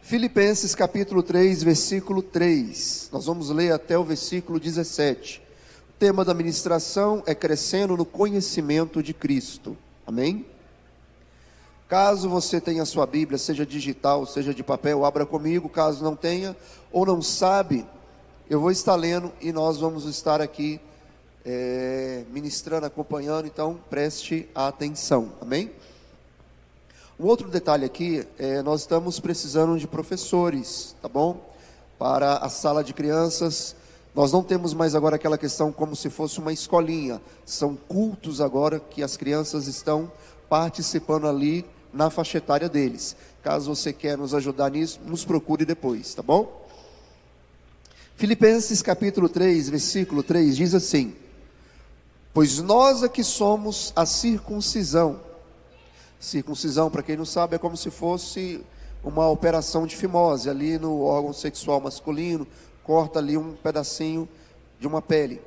Filipenses capítulo 3, versículo 3, nós vamos ler até o versículo 17, o tema da ministração é crescendo no conhecimento de Cristo, amém? Caso você tenha a sua Bíblia, seja digital, seja de papel, abra comigo. Caso não tenha, ou não sabe, eu vou estar lendo e nós vamos estar aqui ministrando, acompanhando, então preste atenção, amém? Um outro detalhe aqui, nós estamos precisando de professores, tá bom? Para a sala de crianças, nós não temos mais agora aquela questão como se fosse uma escolinha, são cultos agora que as crianças estão participando ali na faixa etária deles. Caso você queira nos ajudar nisso, nos procure depois, tá bom? Filipenses capítulo 3, versículo 3 diz assim: pois nós aqui somos a circuncisão. Circuncisão, para quem não sabe, é como se fosse uma operação de fimose, ali no órgão sexual masculino, corta ali um pedacinho de uma pele,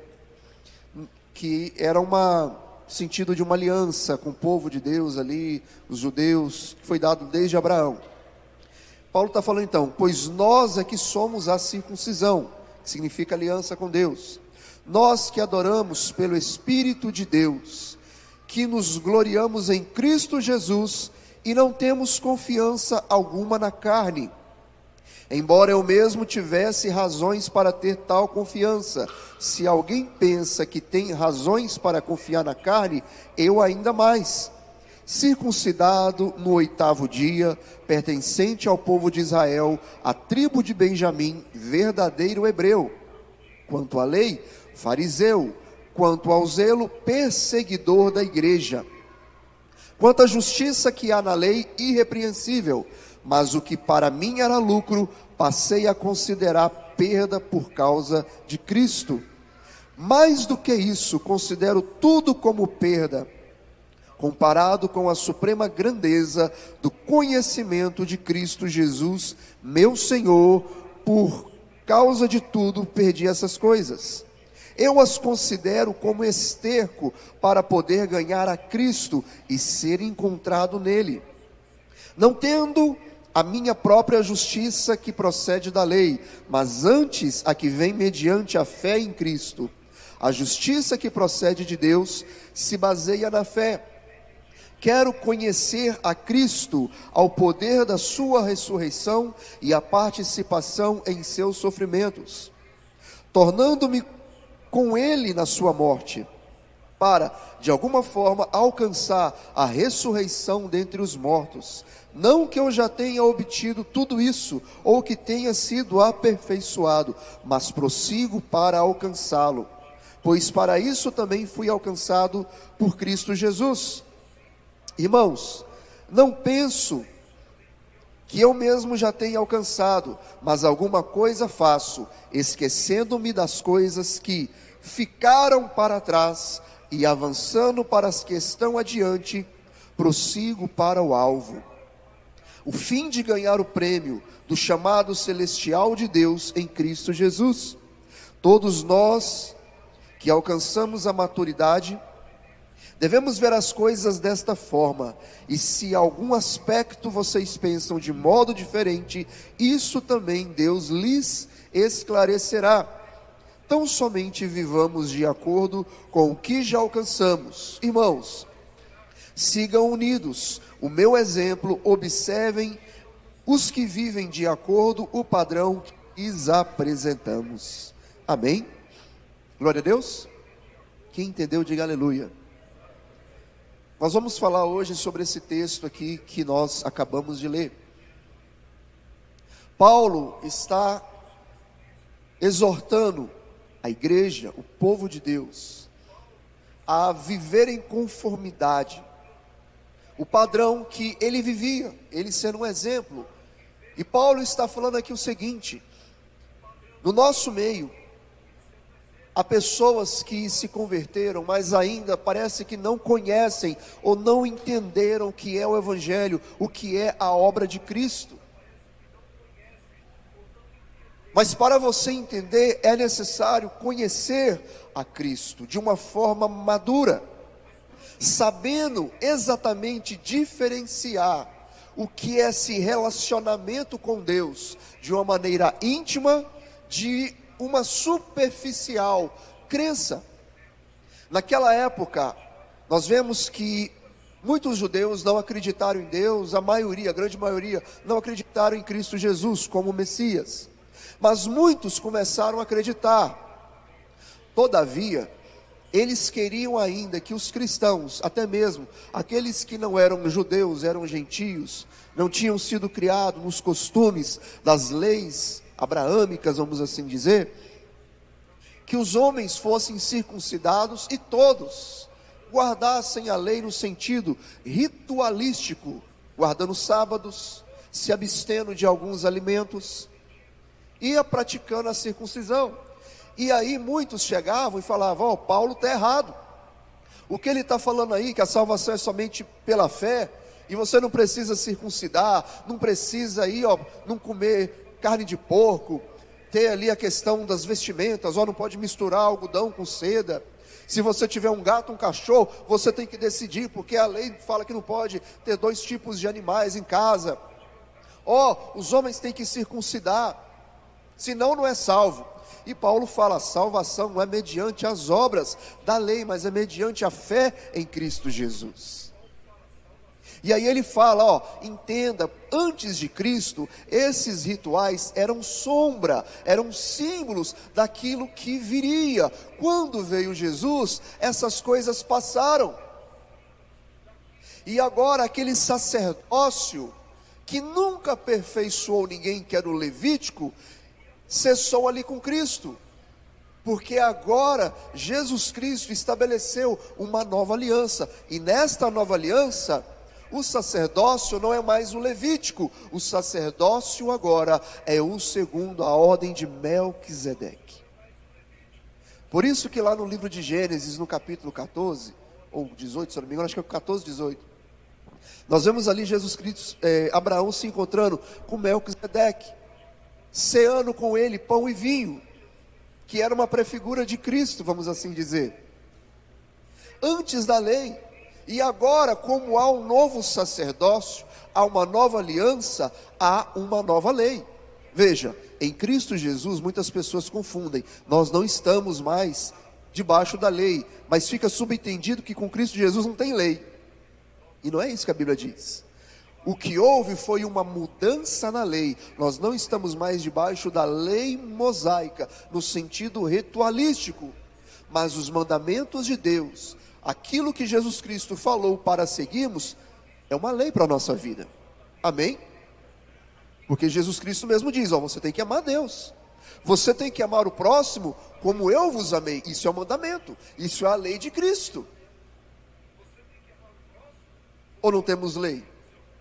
que era sentido de uma aliança com o povo de Deus ali, os judeus, que foi dado desde Abraão. Paulo está falando então, pois nós é que somos a circuncisão, que significa aliança com Deus, nós que adoramos pelo Espírito de Deus, que nos gloriamos em Cristo Jesus e não temos confiança alguma na carne, embora eu mesmo tivesse razões para ter tal confiança. Se alguém pensa que tem razões para confiar na carne, eu ainda mais. Circuncidado no 8º dia, pertencente ao povo de Israel, a tribo de Benjamim, verdadeiro hebreu. Quanto à lei, fariseu. Quanto ao zelo, perseguidor da igreja. Quanto à justiça que há na lei, irrepreensível. Mas o que para mim era lucro, passei a considerar perda por causa de Cristo. Mais do que isso, considero tudo como perda, comparado com a suprema grandeza do conhecimento de Cristo Jesus, meu Senhor. Por causa de tudo, perdi essas coisas. Eu as considero como esterco para poder ganhar a Cristo e ser encontrado nele, não tendo a minha própria justiça que procede da lei, mas antes a que vem mediante a fé em Cristo. A justiça que procede de Deus se baseia na fé. Quero conhecer a Cristo, ao poder da sua ressurreição e a participação em seus sofrimentos, tornando-me com ele na sua morte, para, de alguma forma, alcançar a ressurreição dentre os mortos. Não que eu já tenha obtido tudo isso, ou que tenha sido aperfeiçoado, mas prossigo para alcançá-lo, pois para isso também fui alcançado por Cristo Jesus. Irmãos, não penso que eu mesmo já tenha alcançado, mas alguma coisa faço, esquecendo-me das coisas que ficaram para trás e avançando para as que estão adiante, prossigo para o alvo, o fim de ganhar o prêmio do chamado celestial de Deus em Cristo Jesus. Todos nós que alcançamos a maturidade, devemos ver as coisas desta forma, e se algum aspecto vocês pensam de modo diferente, isso também Deus lhes esclarecerá. Tão somente vivamos de acordo com o que já alcançamos. Irmãos, sigam unidos o meu exemplo, observem os que vivem de acordo com o padrão que lhes apresentamos. Amém? Glória a Deus. Quem entendeu, diga aleluia. Nós vamos falar hoje sobre esse texto aqui que nós acabamos de ler. Paulo está exortando a igreja, o povo de Deus, a viver em conformidade, o padrão que ele vivia, ele sendo um exemplo. E Paulo está falando aqui o seguinte: no nosso meio, há pessoas que se converteram, mas ainda parece que não conhecem ou não entenderam o que é o Evangelho, o que é a obra de Cristo. Mas para você entender, é necessário conhecer a Cristo de uma forma madura, sabendo exatamente diferenciar o que é esse relacionamento com Deus de uma maneira íntima de uma superficial crença. Naquela época, nós vemos que muitos judeus não acreditaram em Deus, a grande maioria, não acreditaram em Cristo Jesus como Messias. Mas muitos começaram a acreditar. Todavia, eles queriam ainda que os cristãos, até mesmo aqueles que não eram judeus, eram gentios, não tinham sido criados nos costumes das leis abraâmicas, vamos assim dizer, que os homens fossem circuncidados e todos guardassem a lei no sentido ritualístico, guardando sábados, se abstendo de alguns alimentos, ia praticando a circuncisão. E aí muitos chegavam e falavam: Paulo está errado, o que ele está falando aí, que a salvação é somente pela fé, e você não precisa circuncidar, não precisa aí, não comer carne de porco, ter ali a questão das vestimentas, não pode misturar algodão com seda, se você tiver um gato, um cachorro, você tem que decidir, porque a lei fala que não pode ter 2 tipos de animais em casa, os homens têm que circuncidar, senão não é salvo. E Paulo fala: a salvação não é mediante as obras da lei, mas é mediante a fé em Cristo Jesus. E aí ele fala, entenda, antes de Cristo, esses rituais eram sombra, eram símbolos daquilo que viria. Quando veio Jesus, essas coisas passaram. E agora aquele sacerdócio, que nunca aperfeiçoou ninguém, que era o levítico, cessou ali com Cristo, porque agora Jesus Cristo estabeleceu uma nova aliança, e nesta nova aliança, o sacerdócio não é mais o levítico, o sacerdócio agora é o segundo a ordem de Melquisedeque. Por isso que lá no livro de Gênesis, no capítulo 14, ou 18, se eu não me engano, acho que é o 14, 18, nós vemos ali Jesus Cristo, Abraão se encontrando com Melquisedeque, ceando com ele pão e vinho, que era uma prefigura de Cristo, vamos assim dizer, antes da lei. E agora, como há um novo sacerdócio, há uma nova aliança, há uma nova lei. Veja, em Cristo Jesus muitas pessoas confundem, nós não estamos mais debaixo da lei, mas fica subentendido que com Cristo Jesus não tem lei, e não é isso que a Bíblia diz. O que houve foi uma mudança na lei, nós não estamos mais debaixo da lei mosaica, no sentido ritualístico, mas os mandamentos de Deus, aquilo que Jesus Cristo falou para seguirmos, é uma lei para a nossa vida, amém? Porque Jesus Cristo mesmo diz, você tem que amar Deus, você tem que amar o próximo como eu vos amei, isso é o mandamento, isso é a lei de Cristo. Ou não temos lei?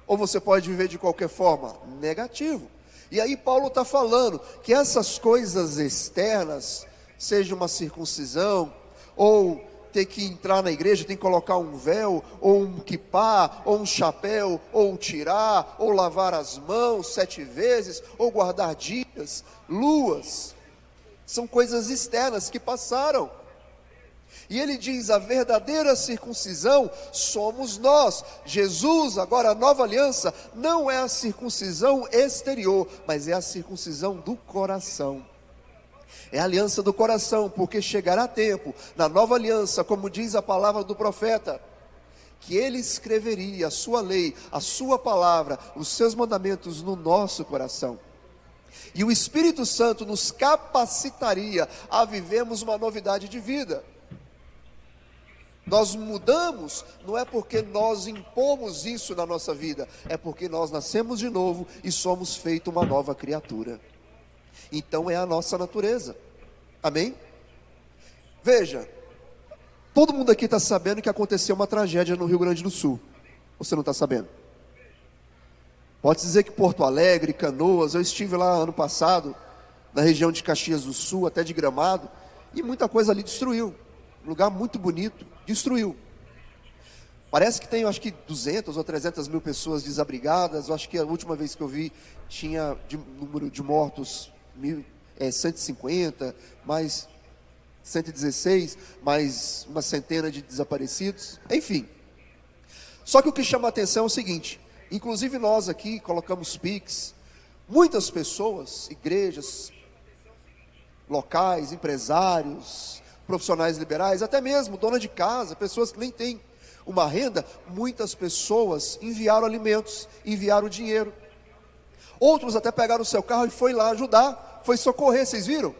Ou você pode viver de qualquer forma? Negativo. E aí Paulo está falando que essas coisas externas, seja uma circuncisão, ou ter que entrar na igreja, tem que colocar um véu, ou um quipá, ou um chapéu, ou tirar, ou lavar as mãos 7 vezes, ou guardar dias, luas, são coisas externas que passaram. E ele diz, a verdadeira circuncisão somos nós. Jesus, agora a nova aliança, não é a circuncisão exterior, mas é a circuncisão do coração. É a aliança do coração, porque chegará tempo, na nova aliança, como diz a palavra do profeta, que ele escreveria a sua lei, a sua palavra, os seus mandamentos no nosso coração. E o Espírito Santo nos capacitaria a vivermos uma novidade de vida. Nós mudamos, não é porque nós impomos isso na nossa vida, é porque nós nascemos de novo e somos feito uma nova criatura. Então é a nossa natureza, amém? Veja, todo mundo aqui está sabendo que aconteceu uma tragédia no Rio Grande do Sul, você não está sabendo? Pode dizer que Porto Alegre, Canoas, eu estive lá ano passado, na região de Caxias do Sul, até de Gramado, e muita coisa ali destruiu, um lugar muito bonito, destruiu. Parece que tem, acho que 200 ou 300 mil pessoas desabrigadas. Eu acho que a última vez que eu vi tinha número de mortos 150, mais 116, mais uma centena de desaparecidos, enfim. Só que o que chama a atenção é o seguinte, inclusive nós aqui colocamos Pix, muitas pessoas, igrejas, locais, empresários, profissionais liberais, até mesmo dona de casa, pessoas que nem têm uma renda, muitas pessoas enviaram alimentos, enviaram dinheiro. Outros até pegaram o seu carro e foi lá ajudar, foi socorrer, vocês viram?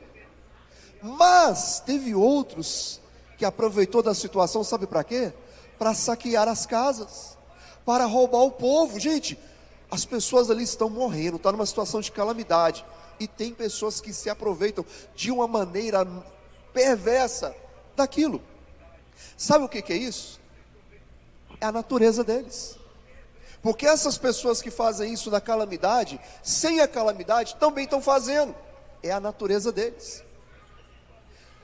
Mas teve outros que aproveitou da situação, sabe para quê? Para saquear as casas, para roubar o povo. Gente, as pessoas ali estão morrendo, está numa situação de calamidade, e tem pessoas que se aproveitam de uma maneira perversa daquilo. Sabe o que é isso? É a natureza deles. Porque essas pessoas que fazem isso na calamidade, sem a calamidade, também estão fazendo. É a natureza deles.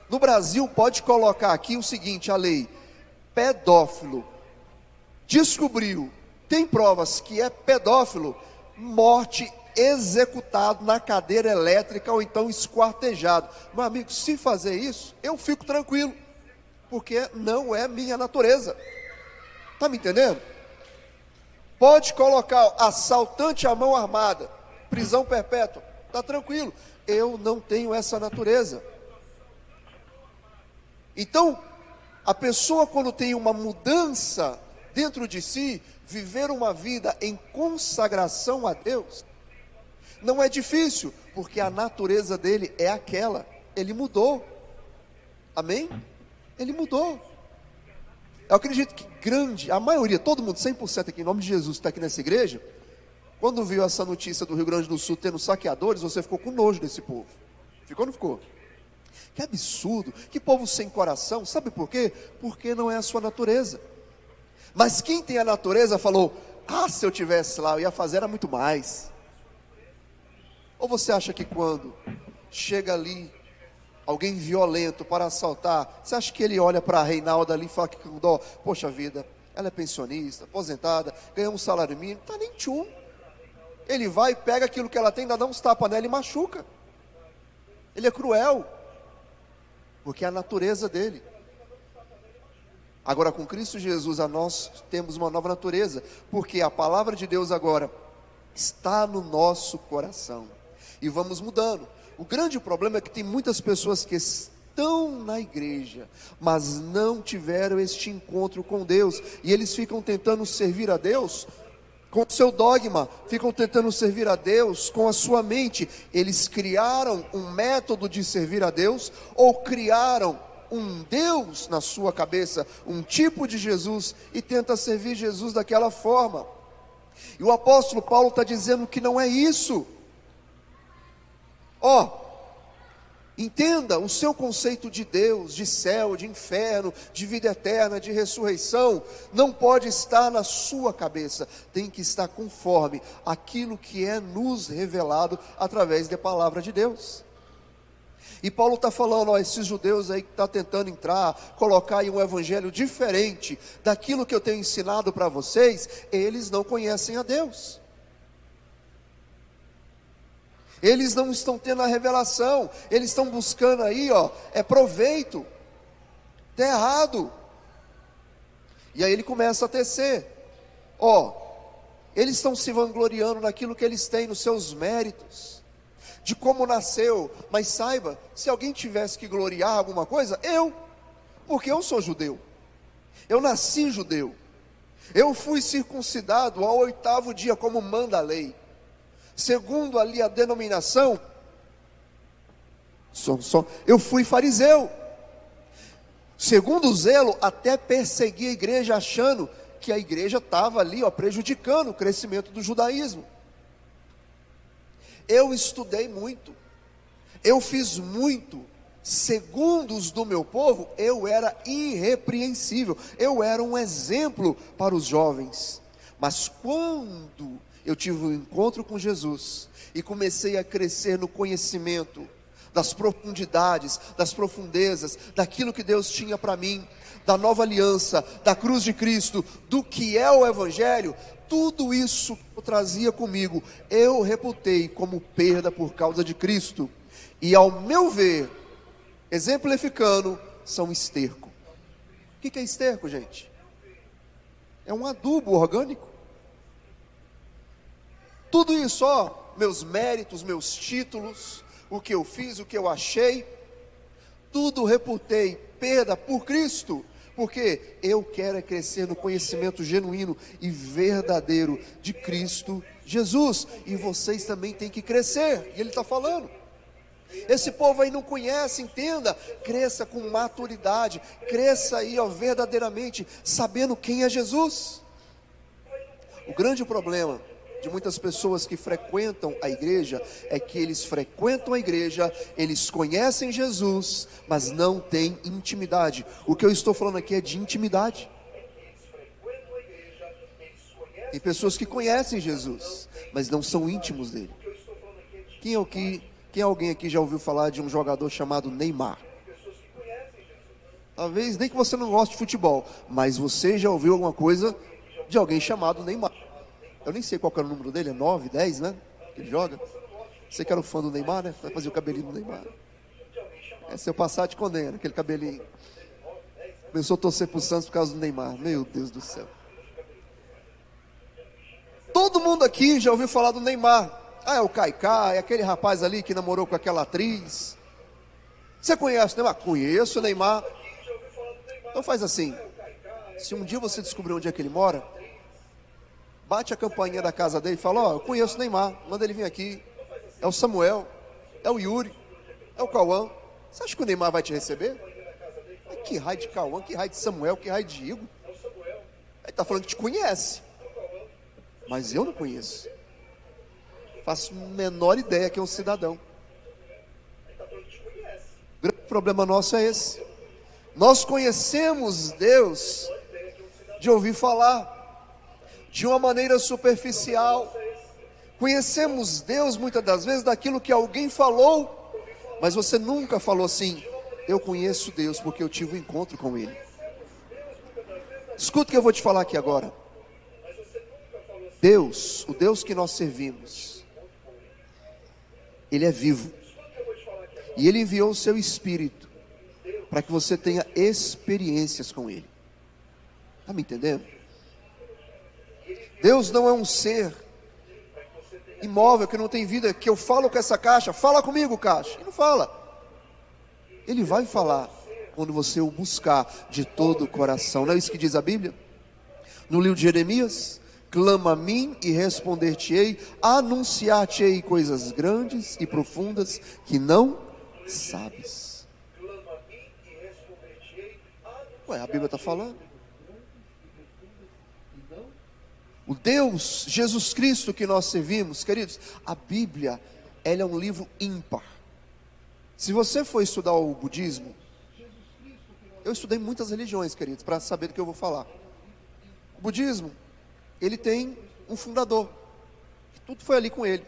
No Brasil, pode colocar aqui o seguinte, a lei: pedófilo descobriu, tem provas que é pedófilo, morte, executado na cadeira elétrica ou então esquartejado. Meu amigo, se fazer isso, eu fico tranquilo, porque não é minha natureza. Está me entendendo? Pode colocar assaltante à mão armada, prisão perpétua, está tranquilo, eu não tenho essa natureza. Então, a pessoa, quando tem uma mudança dentro de si, viver uma vida em consagração a Deus, não é difícil, porque a natureza dele é aquela, ele mudou, amém? Ele mudou. Eu acredito que a maioria, todo mundo, 100% aqui, em nome de Jesus, está aqui nessa igreja, quando viu essa notícia do Rio Grande do Sul tendo saqueadores, você ficou com nojo desse povo, ficou ou não ficou? Que absurdo, que povo sem coração, sabe por quê? Porque não é a sua natureza. Mas quem tem a natureza falou, se eu tivesse lá, eu ia fazer era muito mais. Ou você acha que quando chega ali alguém violento para assaltar, você acha que ele olha para a Reinalda ali e fala que com dó, poxa vida, ela é pensionista, aposentada, ganhou um salário mínimo, não está nem tchum. Ele vai, pega aquilo que ela tem, ainda dá uns tapas nela e machuca. Ele é cruel, porque é a natureza dele. Agora com Cristo Jesus, nós temos uma nova natureza, porque a palavra de Deus agora está no nosso coração, e vamos mudando. O grande problema é que tem muitas pessoas que estão na igreja, mas não tiveram este encontro com Deus, e eles ficam tentando servir a Deus com o seu dogma, ficam tentando servir a Deus com a sua mente. Eles criaram um método de servir a Deus, ou criaram um Deus na sua cabeça, um tipo de Jesus, e tenta servir Jesus daquela forma. E o apóstolo Paulo está dizendo que não é isso. Entenda, o seu conceito de Deus, de céu, de inferno, de vida eterna, de ressurreição, não pode estar na sua cabeça, tem que estar conforme aquilo que é nos revelado através da palavra de Deus. E Paulo está falando, esses judeus aí que estão tentando entrar, colocar aí um evangelho diferente daquilo que eu tenho ensinado para vocês, eles não conhecem a Deus. Eles não estão tendo a revelação, eles estão buscando aí, proveito, está errado. E aí ele começa a tecer, eles estão se vangloriando naquilo que eles têm, nos seus méritos, de como nasceu, mas saiba, se alguém tivesse que gloriar alguma coisa, porque eu sou judeu, eu nasci judeu, eu fui circuncidado ao 8º dia, como manda a lei. Segundo ali a denominação, eu fui fariseu. Segundo o zelo, até persegui a igreja, achando que a igreja estava ali, prejudicando o crescimento do judaísmo. Eu estudei muito, eu fiz muito. Segundo os do meu povo, eu era irrepreensível, eu era um exemplo para os jovens. Mas quando eu tive um encontro com Jesus e comecei a crescer no conhecimento das profundidades, das profundezas, daquilo que Deus tinha para mim, da nova aliança, da cruz de Cristo, do que é o Evangelho, tudo isso que eu trazia comigo, eu reputei como perda por causa de Cristo. e, ao meu ver, exemplificando, são esterco. O que é esterco, gente? É um adubo orgânico. Tudo isso, meus méritos, meus títulos, o que eu fiz, o que eu achei, tudo reputei perda por Cristo, porque eu quero crescer no conhecimento genuíno e verdadeiro de Cristo Jesus, e vocês também têm que crescer, e Ele está falando. Esse povo aí não conhece, entenda, cresça com maturidade, cresça aí verdadeiramente, sabendo quem é Jesus. O grande problema de muitas pessoas que frequentam a igreja é que eles frequentam a igreja, eles conhecem Jesus, mas não têm intimidade. O que eu estou falando aqui é de intimidade. Tem pessoas que conhecem Jesus, mas não são íntimos dele. Quem alguém aqui já ouviu falar de um jogador chamado Neymar? Talvez nem que você não goste de futebol, mas você já ouviu alguma coisa de alguém chamado Neymar. Eu nem sei qual que era o número dele, é 9, 10, né? Que ele joga. Você que era o fã do Neymar, né? Vai fazer o cabelinho do Neymar. Se eu passar, te condena, aquele cabelinho. Começou a torcer pro Santos por causa do Neymar. Meu Deus do céu. Todo mundo aqui já ouviu falar do Neymar. É o Kaiká, é aquele rapaz ali que namorou com aquela atriz. Você conhece o Neymar? Conheço o Neymar. Então faz assim. Se um dia você descobrir onde é que ele mora, bate a campainha da casa dele e fala: eu conheço o Neymar, manda ele vir aqui. É o Samuel, é o Yuri, é o Cauã. Você acha que o Neymar vai te receber? Que raio de Cauã, que raio de Samuel, que raio de Igor? Ele está falando que te conhece, mas eu não conheço. Faço a menor ideia que é um cidadão. O grande problema nosso é esse. Nós conhecemos Deus de ouvir falar, de uma maneira superficial. Conhecemos Deus muitas das vezes daquilo que alguém falou, mas você nunca falou assim: eu conheço Deus porque eu tive um encontro com Ele. Escuta o que eu vou te falar aqui agora. Deus, o Deus que nós servimos, Ele é vivo, e Ele enviou o seu Espírito para que você tenha experiências com Ele. Está me entendendo? Deus não é um ser imóvel que não tem vida, que eu falo com essa caixa, fala comigo, caixa. Ele não fala. Ele vai falar quando você o buscar de todo o coração. Não é isso que diz a Bíblia? No livro de Jeremias: clama a mim e responder-te-ei, anunciar-te-ei coisas grandes e profundas que não sabes. Ué, a Bíblia está falando. O Deus, Jesus Cristo que nós servimos, queridos, a Bíblia, ela é um livro ímpar. Se você for estudar o budismo, eu estudei muitas religiões, queridos, para saber do que eu vou falar. O budismo, ele tem um fundador, tudo foi ali com ele.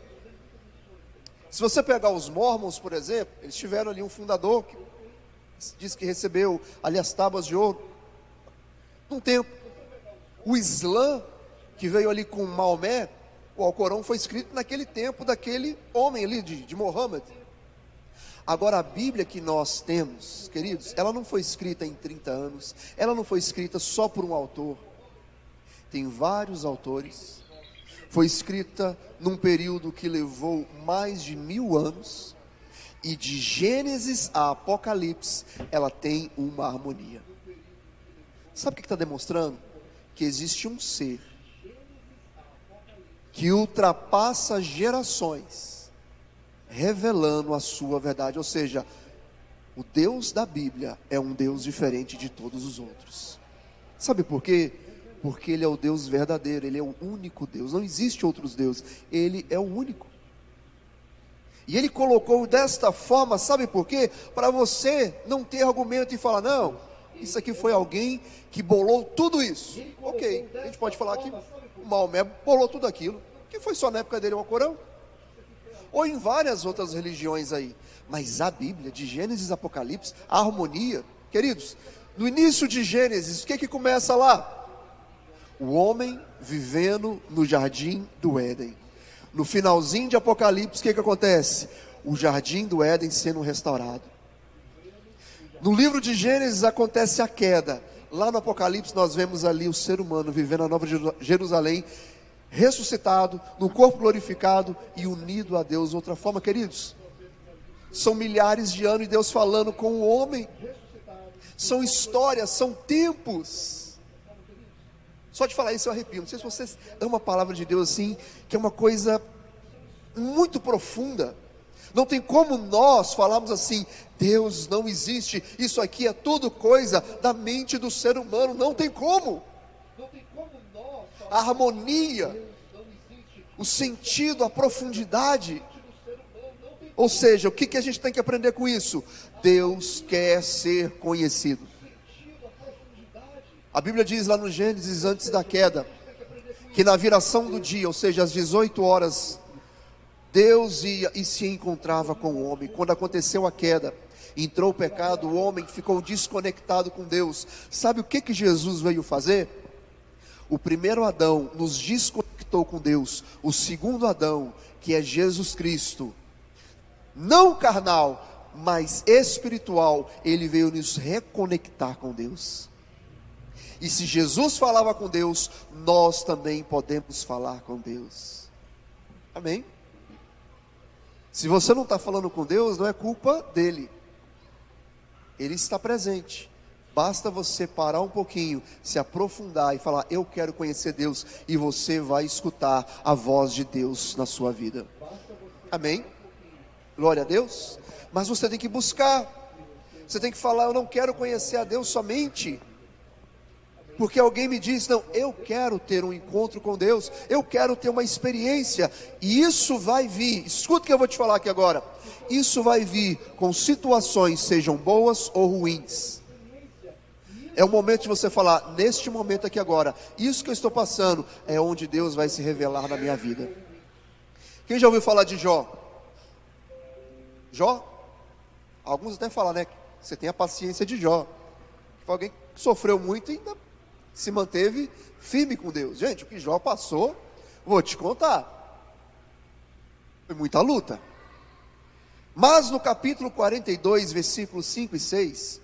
Se você pegar os Mormons, por exemplo, eles tiveram ali um fundador que diz que recebeu ali as tábuas de ouro num tempo. O Islã, que veio ali com Maomé, o Alcorão foi escrito naquele tempo daquele homem ali de Mohammed. Agora, a Bíblia que nós temos, queridos, ela não foi escrita em 30 anos, ela não foi escrita só por um autor, tem vários autores, foi escrita num período que levou mais de 1000 anos, e de Gênesis a Apocalipse, ela tem uma harmonia. Sabe o que está demonstrando? Que existe um ser que ultrapassa gerações, revelando a sua verdade. Ou seja, o Deus da Bíblia é um Deus diferente de todos os outros. Sabe por quê? Porque Ele é o Deus verdadeiro, Ele é o único Deus, não existe outros deuses, Ele é o único. E Ele colocou desta forma, sabe por quê? Para você não ter argumento e falar: não, isso aqui foi alguém que bolou tudo isso. Ok, a gente pode falar que o Maomé bolou tudo aquilo, que foi só na época dele o Alcorão, ou em várias outras religiões aí. Mas a Bíblia, de Gênesis a Apocalipse, a harmonia, queridos, no início de Gênesis, o que começa lá? O homem vivendo no jardim do Éden. No finalzinho de Apocalipse, o que acontece? o jardim do Éden sendo restaurado. No livro de Gênesis acontece a queda. Lá no Apocalipse nós vemos ali o ser humano vivendo a nova Jerusalém, ressuscitado, no corpo glorificado e unido a Deus de outra forma, queridos. São milhares de anos e Deus falando com o homem. São histórias, são tempos. Só de falar isso eu arrepio. Não sei se vocês amam a palavra de Deus assim, que é uma coisa muito profunda. Não tem como nós falarmos assim, Deus não existe, isso aqui é tudo coisa da mente do ser humano. Não tem como. A harmonia, o sentido, a profundidade. Ou seja, o que a gente tem que aprender com isso? Deus quer ser conhecido. A Bíblia diz lá no Gênesis, antes da queda, que na viração do dia, ou seja, às 18 horas, Deus ia e se encontrava com o homem. Quando aconteceu a queda, entrou o pecado, o homem ficou desconectado com Deus. Sabe o que Jesus veio fazer? O primeiro Adão nos desconectou com Deus. O segundo Adão, que é Jesus Cristo, não carnal, mas espiritual, ele veio nos reconectar com Deus. E se Jesus falava com Deus, nós também podemos falar com Deus. Amém? Se você não está falando com Deus, não é culpa dele. Ele está presente. Basta você parar um pouquinho, se aprofundar e falar, eu quero conhecer Deus, e você vai escutar a voz de Deus na sua vida. Amém? Glória a Deus. Mas você tem que buscar. Você tem que falar, eu não quero conhecer a Deus somente porque alguém me diz, não, eu quero ter um encontro com Deus, eu quero ter uma experiência, e isso vai vir, escuta o que eu vou te falar aqui agora, isso vai vir com situações, sejam boas ou ruins. É o momento de você falar, neste momento aqui agora, isso que eu estou passando, é onde Deus vai se revelar na minha vida. Quem já ouviu falar de Jó? Jó? Alguns até falam, né, você tem a paciência de Jó, foi alguém que sofreu muito e ainda se manteve firme com Deus. Gente, o que Jó passou, vou te contar, foi muita luta. Mas no capítulo 42, versículos 5 e 6,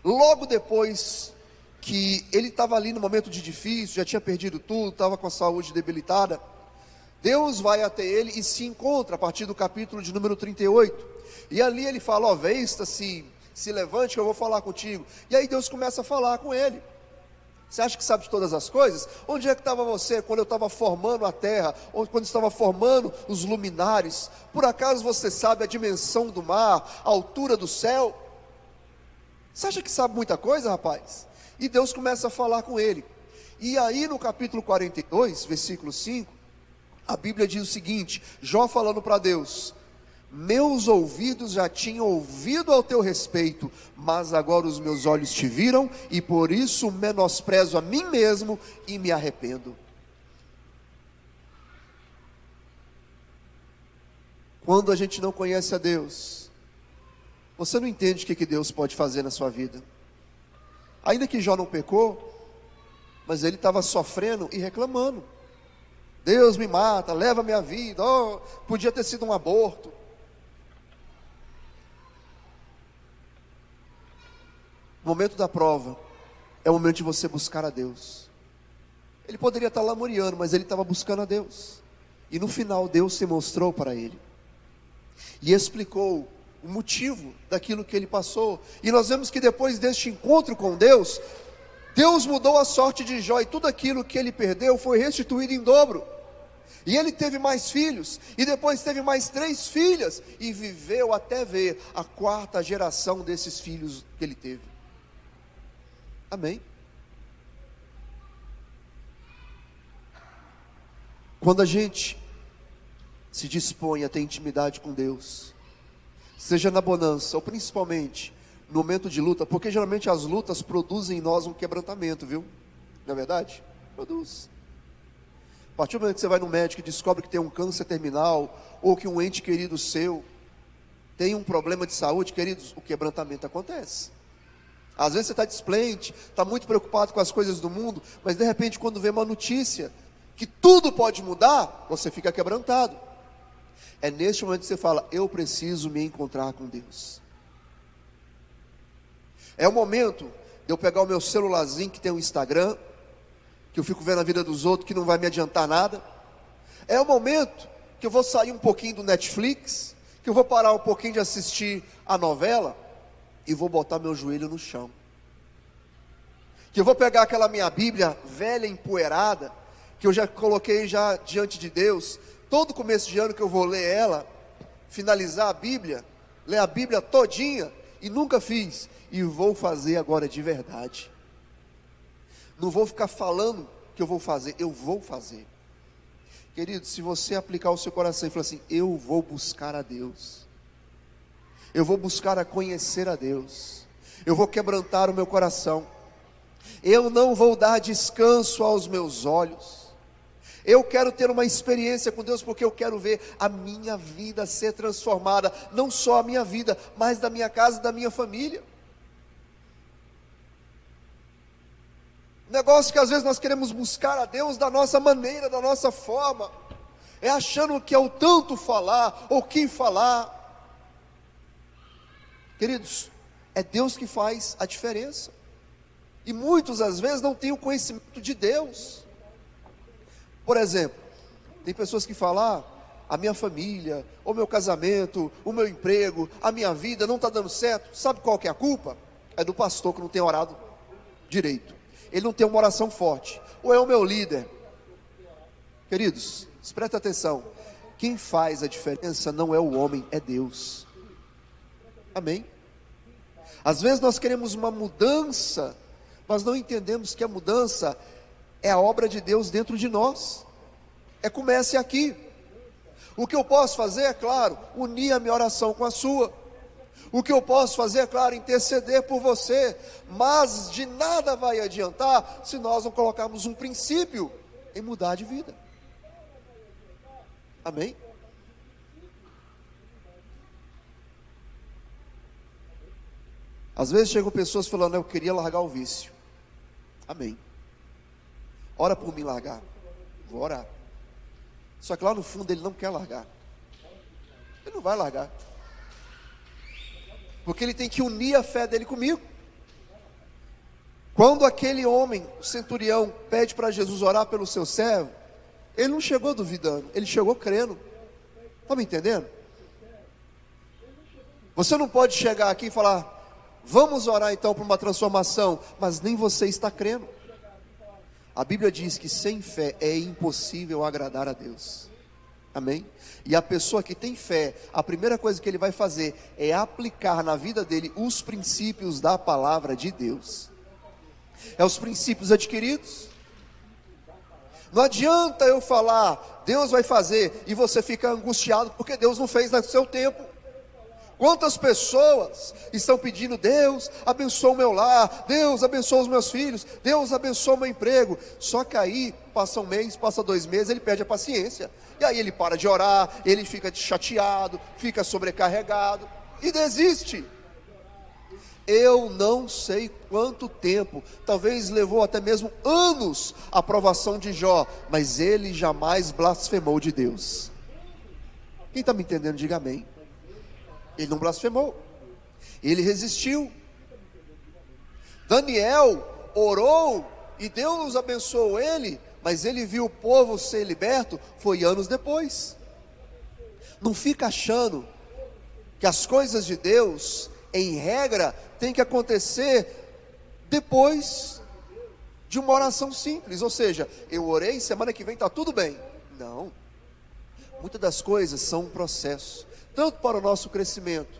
logo depois que ele estava ali no momento de difícil, já tinha perdido tudo, estava com a saúde debilitada, Deus vai até ele e se encontra, a partir do capítulo de número 38, e ali ele fala, ó, vesta-se, se levante que eu vou falar contigo. E aí Deus começa a falar com ele. Você acha que sabe de todas as coisas? Onde é que estava você quando eu estava formando a terra? Ou quando estava formando os luminares? Por acaso você sabe a dimensão do mar, a altura do céu? Você acha que sabe muita coisa, rapaz? E Deus começa a falar com ele. E aí no capítulo 42, versículo 5, a Bíblia diz o seguinte, Jó falando para Deus, meus ouvidos já tinham ouvido ao teu respeito, mas agora os meus olhos te viram, e por isso menosprezo a mim mesmo e me arrependo. Quando a gente não conhece a Deus, você não entende o que Deus pode fazer na sua vida. Ainda que Jó não pecou, mas ele estava sofrendo e reclamando. Deus me mata, leva a minha vida, oh, podia ter sido um aborto. O momento da prova é o momento de você buscar a Deus. Ele poderia estar lamuriando, mas ele estava buscando a Deus. E no final Deus se mostrou para ele e explicou o motivo daquilo que ele passou. E nós vemos que depois deste encontro com Deus, Deus mudou a sorte de Jó, e tudo aquilo que ele perdeu foi restituído em dobro. E ele teve mais filhos, e depois teve mais 3 filhas, e viveu até ver a 4ª geração desses filhos que ele teve. Amém? Quando a gente se dispõe a ter intimidade com Deus, seja na bonança, ou principalmente no momento de luta, porque geralmente as lutas produzem em nós um quebrantamento, viu? Não é verdade? Produz. A partir do momento que você vai no médico e descobre que tem um câncer terminal, ou que um ente querido seu tem um problema de saúde, queridos, o quebrantamento acontece. Às vezes você está desplente, está muito preocupado com as coisas do mundo, mas de repente quando vê uma notícia que tudo pode mudar, você fica quebrantado. É neste momento que você fala: eu preciso me encontrar com Deus. É o momento de eu pegar o meu celularzinho que tem um Instagram, que eu fico vendo a vida dos outros, que não vai me adiantar nada. É o momento que eu vou sair um pouquinho do Netflix, que eu vou parar um pouquinho de assistir a novela, e vou botar meu joelho no chão. Que eu vou pegar aquela minha Bíblia velha, empoeirada, que eu já coloquei já diante de Deus, todo começo de ano que eu vou ler ela, finalizar a Bíblia, ler a Bíblia todinha, e nunca fiz, e vou fazer agora de verdade. Não vou ficar falando que eu vou fazer, eu vou fazer. Querido, se você aplicar o seu coração e falar assim: eu vou buscar a Deus, eu vou buscar a conhecer a Deus, eu vou quebrantar o meu coração, eu não vou dar descanso aos meus olhos, eu quero ter uma experiência com Deus, porque eu quero ver a minha vida ser transformada, não só a minha vida, mas da minha casa e da minha família. Negócio que às vezes nós queremos buscar a Deus da nossa maneira, da nossa forma, é achando que é o tanto falar, ou que falar. Queridos, é Deus que faz a diferença, e muitos às vezes não têm o conhecimento de Deus. Por exemplo, tem pessoas que falam: a minha família, o meu casamento, o meu emprego, a minha vida não está dando certo. Sabe qual que é a culpa? É do pastor que não tem orado direito, ele não tem uma oração forte, ou é o meu líder. Queridos, presta atenção, quem faz a diferença não é o homem, é Deus. Amém? Às vezes nós queremos uma mudança, mas não entendemos que a mudança é a obra de Deus dentro de nós. Comece aqui. O que eu posso fazer, é claro, unir a minha oração com a sua. O que eu posso fazer, é claro, interceder por você, mas de nada vai adiantar se nós não colocarmos um princípio em mudar de vida. Amém? Às vezes chegam pessoas falando: eu queria largar o vício. Amém. Ora por mim largar. Vou orar. Só que lá no fundo ele não quer largar. Ele não vai largar, porque ele tem que unir a fé dele comigo. Quando aquele homem, o centurião, pede para Jesus orar pelo seu servo, ele não chegou duvidando, ele chegou crendo. Está me entendendo? Você não pode chegar aqui e falar: vamos orar então por uma transformação, mas nem você está crendo. A Bíblia diz que sem fé é impossível agradar a Deus. Amém? E a pessoa que tem fé, a primeira coisa que ele vai fazer é aplicar na vida dele os princípios da palavra de Deus. É os princípios adquiridos. Não adianta eu falar: Deus vai fazer, e você fica angustiado porque Deus não fez no seu tempo. Quantas pessoas estão pedindo: Deus abençoa o meu lar, Deus abençoa os meus filhos, Deus abençoa o meu emprego. Só que aí passa um mês, passa 2 meses, ele perde a paciência, e aí ele para de orar, ele fica chateado, fica sobrecarregado e desiste. Eu não sei quanto tempo, talvez levou até mesmo anos a aprovação de Jó, mas ele jamais blasfemou de Deus. Quem está me entendendo, diga amém. Ele não blasfemou, ele resistiu. Daniel orou e Deus abençoou ele, mas ele viu o povo ser liberto, foi anos depois. Não fica achando que as coisas de Deus, em regra, tem que acontecer depois de uma oração simples. Ou seja, eu orei, semana que vem está tudo bem. Não, muitas das coisas são um processo, tanto para o nosso crescimento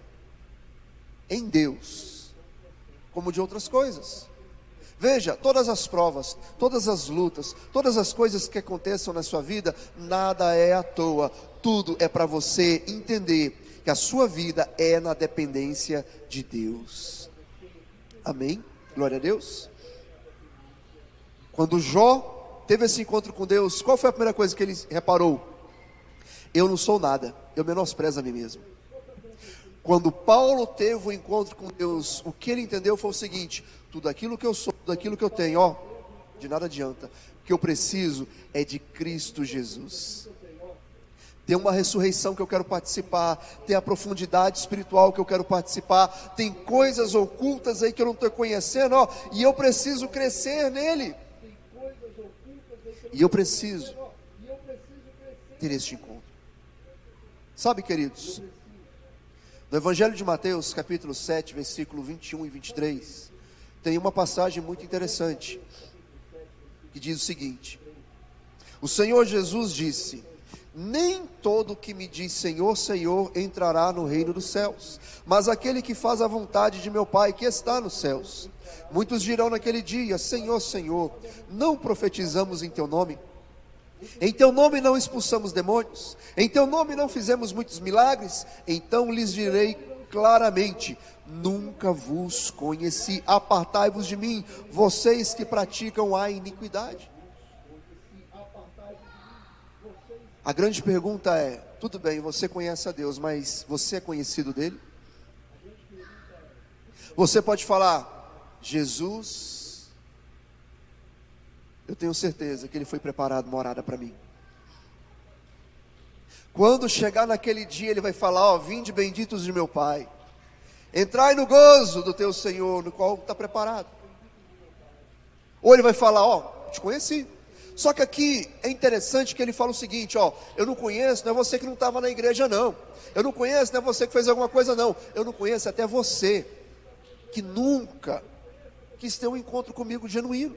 em Deus, como de outras coisas. Veja, todas as provas, todas as lutas, todas as coisas que aconteçam na sua vida, nada é à toa, tudo é para você entender que a sua vida é na dependência de Deus. Amém? Glória a Deus. Quando Jó teve esse encontro com Deus, qual foi a primeira coisa que ele reparou? Eu não sou nada, eu menosprezo a mim mesmo. Quando Paulo teve o encontro com Deus, o que ele entendeu foi o seguinte: tudo aquilo que eu sou, tudo aquilo que eu tenho, de nada adianta. O que eu preciso é de Cristo Jesus. tem uma ressurreição que eu quero participar, tem a profundidade espiritual que eu quero participar, tem coisas ocultas aí que eu não estou conhecendo, ó, e eu preciso crescer nele, e eu preciso ter este encontro. Sabe, queridos, no Evangelho de Mateus, capítulo 7, versículo 21 e 23, tem uma passagem muito interessante, que diz o seguinte: o Senhor Jesus disse: nem todo que me diz Senhor, Senhor, entrará no reino dos céus, mas aquele que faz a vontade de meu Pai que está nos céus. Muitos dirão naquele dia: Senhor, Senhor, não profetizamos em teu nome? Em teu nome não expulsamos demônios? Em teu nome não fizemos muitos milagres? Então lhes direi claramente: nunca vos conheci, apartai-vos de mim, vocês que praticam a iniquidade. A grande pergunta é: tudo bem, você conhece a Deus, mas você é conhecido dele? Você pode falar: Jesus, eu tenho certeza que ele foi preparado morada para mim. Quando chegar naquele dia, ele vai falar: ó, vinde benditos de meu Pai, entrai no gozo do teu Senhor, no qual está preparado. Ou ele vai falar: ó, te conheci. Só que aqui é interessante que ele fala o seguinte: ó, eu não conheço, não é você que não estava na igreja não, eu não conheço, não é você que fez alguma coisa não, eu não conheço até você que nunca quis ter um encontro comigo genuíno.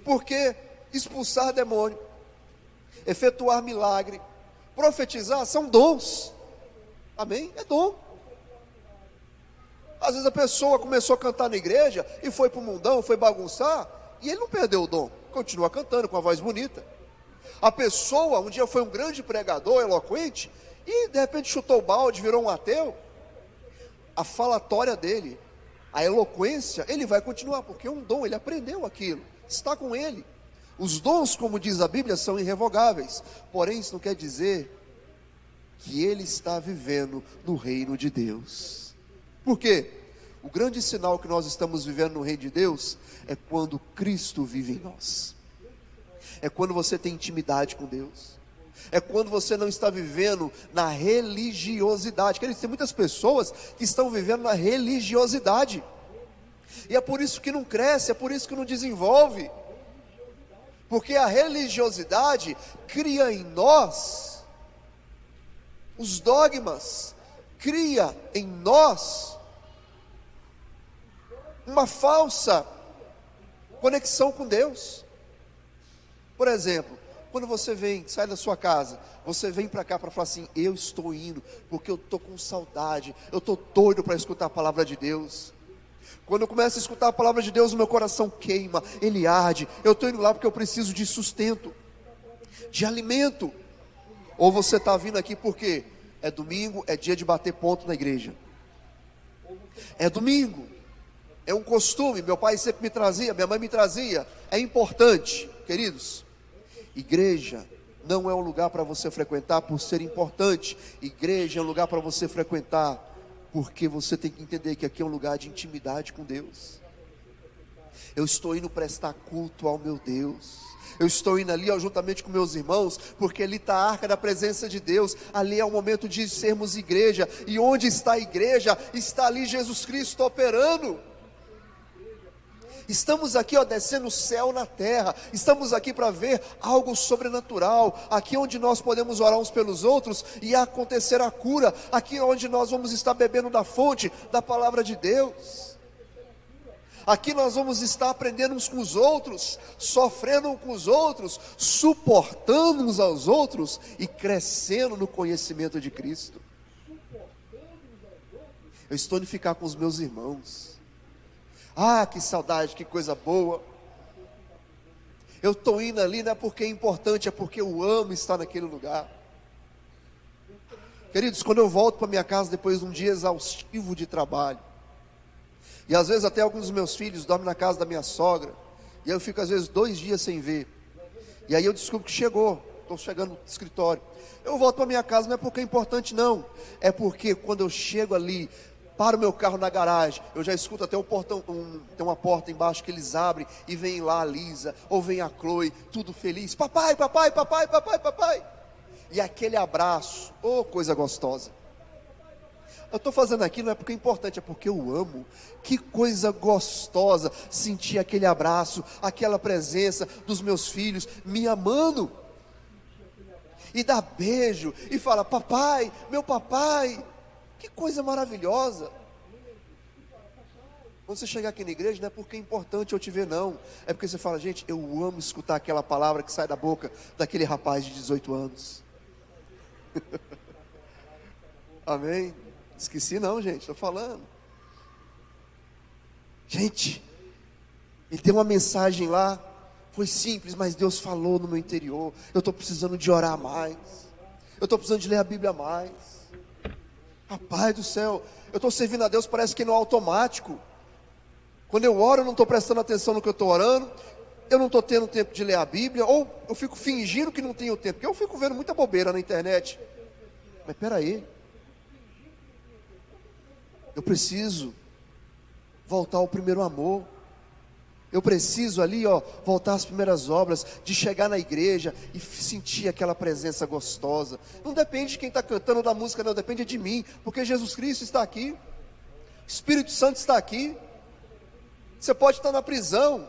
Porque expulsar demônio, efetuar milagre, profetizar são dons. Amém? É dom. Às vezes a pessoa começou a cantar na igreja e foi para o mundão, foi bagunçar, e ele não perdeu o dom, continua cantando com a voz bonita. A pessoa um dia foi um grande pregador, eloquente, e de repente chutou o balde, virou um ateu. A falatória dele, a eloquência, ele vai continuar, porque é um dom, ele aprendeu aquilo, está com ele. Os dons, como diz a Bíblia, são irrevogáveis, porém isso não quer dizer que ele está vivendo no reino de Deus. Por quê? O grande sinal que nós estamos vivendo no reino de Deus é quando Cristo vive em nós, é quando você tem intimidade com Deus, é quando você não está vivendo na religiosidade. Tem muitas pessoas que estão vivendo na religiosidade, e é por isso que não cresce, é por isso que não desenvolve, porque a religiosidade cria em nós os dogmas, cria em nós uma falsa conexão com Deus. Por exemplo, quando você sai da sua casa, você vem para cá para falar assim: eu estou indo porque eu estou com saudade, eu estou doido para escutar a palavra de Deus. Quando eu começo a escutar a palavra de Deus, o meu coração queima, ele arde. Eu estou indo lá porque eu preciso de sustento, de alimento. Ou você está vindo aqui porque é domingo, é dia de bater ponto na igreja. É domingo, é um costume, meu pai sempre me trazia, minha mãe me trazia. É importante, queridos. Igreja não é um lugar para você frequentar por ser importante. Igreja é um lugar para você frequentar porque você tem que entender que aqui é um lugar de intimidade com Deus. Eu estou indo prestar culto ao meu Deus. Eu estou indo ali juntamente com meus irmãos, porque ali está a arca da presença de Deus. Ali é o momento de sermos igreja. E onde está a igreja? Está ali Jesus Cristo operando. Estamos aqui descendo o céu na terra. Estamos aqui para ver algo sobrenatural. Aqui onde nós podemos orar uns pelos outros e acontecer a cura. Aqui onde nós vamos estar bebendo da fonte da palavra de Deus. Aqui nós vamos estar aprendendo uns com os outros, sofrendo uns com os outros, suportando uns aos outros e crescendo no conhecimento de Cristo. Eu estou indo ficar com os meus irmãos. Ah, que saudade, que coisa boa. Eu estou indo ali não é porque é importante, é porque eu amo estar naquele lugar. Queridos, quando eu volto para minha casa depois de um dia exaustivo de trabalho, e às vezes até alguns dos meus filhos dormem na casa da minha sogra, e aí eu fico às vezes 2 dias sem ver, e aí eu descubro que chegou, estou chegando no escritório. Eu volto para minha casa não é porque é importante não, é porque quando eu chego ali, paro o meu carro na garagem, eu já escuto até o portão, tem uma porta embaixo que eles abrem, e vem lá a Lisa, ou vem a Chloe, tudo feliz: papai, papai, papai, papai, papai. E aquele abraço, oh, coisa gostosa. Eu estou fazendo aquilo não é porque é importante, é porque eu amo. Que coisa gostosa sentir aquele abraço, aquela presença dos meus filhos me amando. E dá beijo e fala: papai, meu papai. Que coisa maravilhosa. Quando você chegar aqui na igreja, não é porque é importante eu te ver, não. É porque você fala: gente, eu amo escutar aquela palavra que sai da boca daquele rapaz de 18 anos. Amém? Esqueci não, gente, estou falando. Gente, e tem uma mensagem lá. Foi simples, mas Deus falou no meu interior. Eu estou precisando de orar mais. Eu estou precisando de ler a Bíblia mais. Rapaz do céu, eu estou servindo a Deus, parece que no automático. Quando eu oro, eu não estou prestando atenção no que eu estou orando. Eu não estou tendo tempo de ler a Bíblia. Ou eu fico fingindo que não tenho tempo. Porque eu fico vendo muita bobeira na internet. Mas peraí. Eu preciso voltar ao primeiro amor. Eu preciso ali, voltar às primeiras obras, de chegar na igreja e sentir aquela presença gostosa. Não depende de quem está cantando da música, não, depende de mim, porque Jesus Cristo está aqui, o Espírito Santo está aqui. Você pode estar na prisão,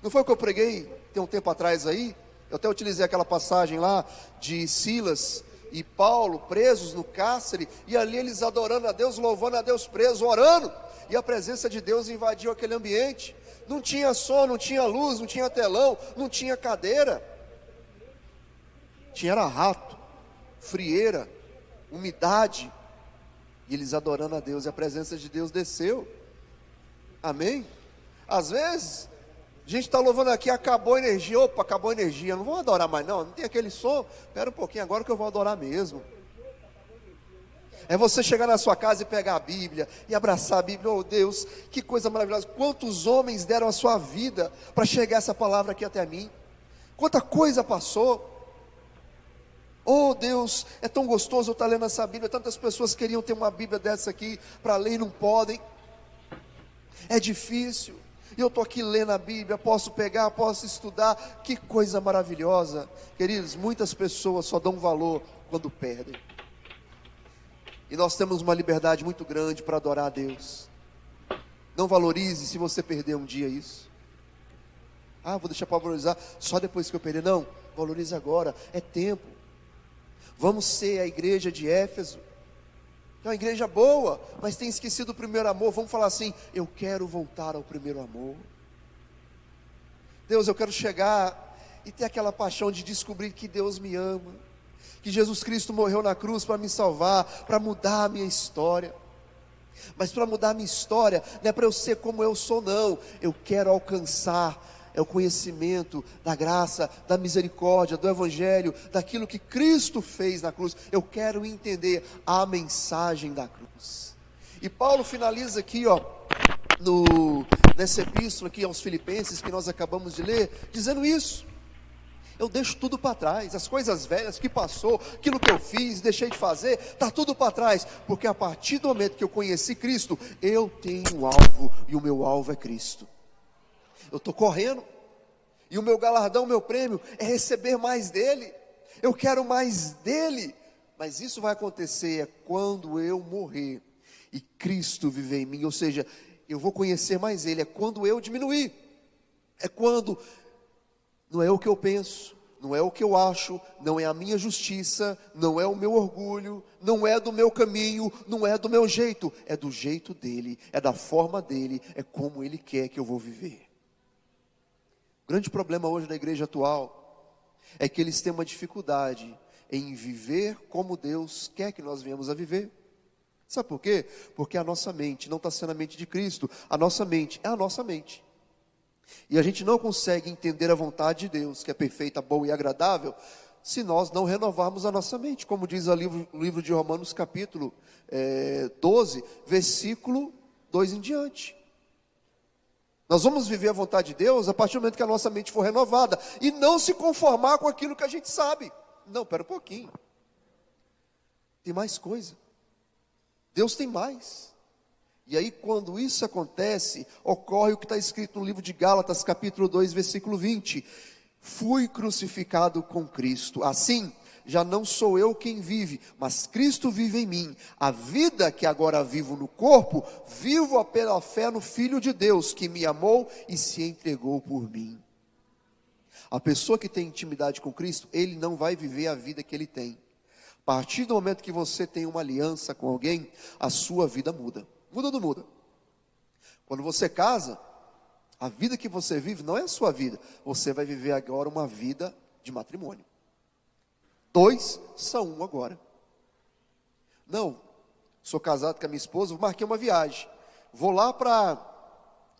não foi o que eu preguei tem um tempo atrás aí? Eu até utilizei aquela passagem lá de Silas e Paulo presos no cárcere, e ali eles adorando a Deus, louvando a Deus, presos, orando, e a presença de Deus invadiu aquele ambiente. Não tinha som, não tinha luz, não tinha telão, não tinha cadeira. Era rato, frieira, umidade. E eles adorando a Deus, e a presença de Deus desceu. Amém? Às vezes, a gente está louvando aqui, acabou a energia. Opa, acabou a energia, não vou adorar mais não tem aquele som. Espera um pouquinho, agora que eu vou adorar mesmo. É você chegar na sua casa e pegar a Bíblia e abraçar a Bíblia. Oh Deus, que coisa maravilhosa. Quantos homens deram a sua vida para chegar essa palavra aqui até mim. Quanta coisa passou. Oh Deus, é tão gostoso eu estar lendo essa Bíblia. Tantas pessoas queriam ter uma Bíblia dessa aqui para ler e não podem. É difícil. E eu estou aqui lendo a Bíblia, posso pegar, posso estudar. Que coisa maravilhosa. Queridos, muitas pessoas só dão valor quando perdem. E nós temos uma liberdade muito grande para adorar a Deus. Não valorize se você perder um dia isso. Ah, vou deixar para valorizar só depois que eu perder. Não, valorize agora, é tempo. Vamos ser a igreja de Éfeso. É uma igreja boa, mas tem esquecido o primeiro amor. Vamos falar assim: eu quero voltar ao primeiro amor. Deus, eu quero chegar e ter aquela paixão de descobrir que Deus me ama, que Jesus Cristo morreu na cruz para me salvar, para mudar a minha história. Mas para mudar a minha história, não é para eu ser como eu sou, não. Eu quero alcançar o conhecimento da graça, da misericórdia, do Evangelho, daquilo que Cristo fez na cruz. Eu quero entender a mensagem da cruz. E Paulo finaliza aqui, nessa epístola aqui aos Filipenses, que nós acabamos de ler, dizendo isso. Eu deixo tudo para trás, as coisas velhas que passou, aquilo que eu fiz, deixei de fazer, está tudo para trás, porque a partir do momento que eu conheci Cristo, eu tenho um alvo, e o meu alvo é Cristo. Eu estou correndo, e o meu galardão, o meu prêmio, é receber mais dEle. Eu quero mais dEle, mas isso vai acontecer quando eu morrer, e Cristo viver em mim, ou seja, eu vou conhecer mais Ele, é quando eu diminuir, é quando... Não é o que eu penso, não é o que eu acho, não é a minha justiça, não é o meu orgulho, não é do meu caminho, não é do meu jeito, é do jeito dEle, é da forma dEle, é como Ele quer que eu vou viver. O grande problema hoje da igreja atual é que eles têm uma dificuldade em viver como Deus quer que nós venhamos a viver. Sabe por quê? Porque a nossa mente não está sendo a mente de Cristo, a nossa mente é a nossa mente. E a gente não consegue entender a vontade de Deus, que é perfeita, boa e agradável, se nós não renovarmos a nossa mente, como diz o livro de Romanos capítulo 12, versículo 2 em diante. Nós vamos viver a vontade de Deus a partir do momento que a nossa mente for renovada, e não se conformar com aquilo que a gente sabe. Não, espera um pouquinho, tem mais coisa, Deus tem mais. E aí quando isso acontece, ocorre o que está escrito no livro de Gálatas, capítulo 2, versículo 20. Fui crucificado com Cristo, assim já não sou eu quem vive, mas Cristo vive em mim. A vida que agora vivo no corpo, vivo pela fé no Filho de Deus, que me amou e se entregou por mim. A pessoa que tem intimidade com Cristo, ele não vai viver a vida que ele tem. A partir do momento que você tem uma aliança com alguém, a sua vida muda. Muda ou não muda? Quando você casa, a vida que você vive não é a sua vida. Você vai viver agora uma vida de matrimônio. 2 são 1 agora. Não, sou casado com a minha esposa, marquei uma viagem. Vou lá para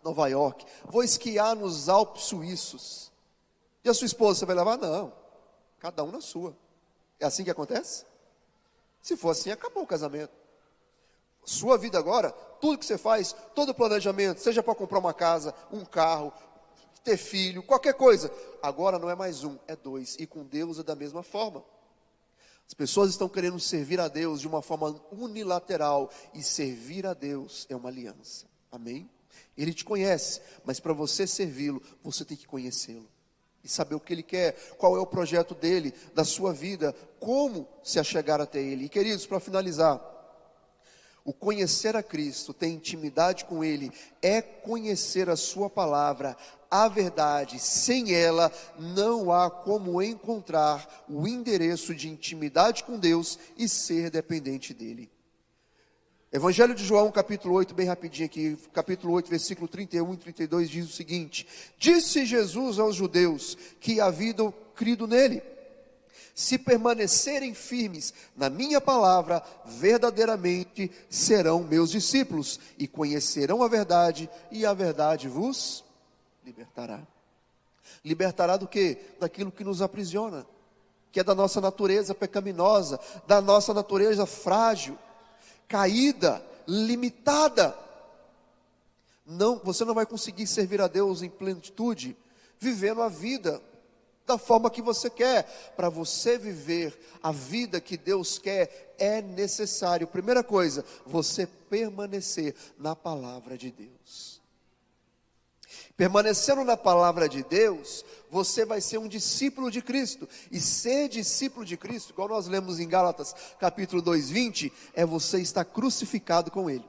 Nova York, vou esquiar nos Alpes suíços. E a sua esposa, você vai levar? Não, cada um na sua. É assim que acontece? Se for assim, acabou o casamento. Sua vida agora, tudo que você faz, todo o planejamento, seja para comprar uma casa, um carro, ter filho, qualquer coisa, agora não é mais 1, é 2, e com Deus é da mesma forma. As pessoas estão querendo servir a Deus de uma forma unilateral, e servir a Deus é uma aliança, amém? Ele te conhece, mas para você servi-lo, você tem que conhecê-lo, e saber o que Ele quer, qual é o projeto dEle, da sua vida, como se achegar até Ele. E queridos, para finalizar, o conhecer a Cristo, ter intimidade com Ele, é conhecer a sua palavra, a verdade. Sem ela, não há como encontrar o endereço de intimidade com Deus e ser dependente dEle. Evangelho de João, capítulo 8, bem rapidinho aqui, capítulo 8, versículo 31 e 32, diz o seguinte: disse Jesus aos judeus que haviam crido nele: se permanecerem firmes na minha palavra, verdadeiramente serão meus discípulos, e conhecerão a verdade, e a verdade vos libertará. Libertará do quê? Daquilo que nos aprisiona, que é da nossa natureza pecaminosa, da nossa natureza frágil, caída, limitada. Não, você não vai conseguir servir a Deus em plenitude, vivendo a vida da forma que você quer. Para você viver a vida que Deus quer, é necessário, primeira coisa, você permanecer na palavra de Deus. Permanecendo na palavra de Deus, você vai ser um discípulo de Cristo. E ser discípulo de Cristo, igual nós lemos em Gálatas capítulo 2:20, é você estar crucificado com Ele.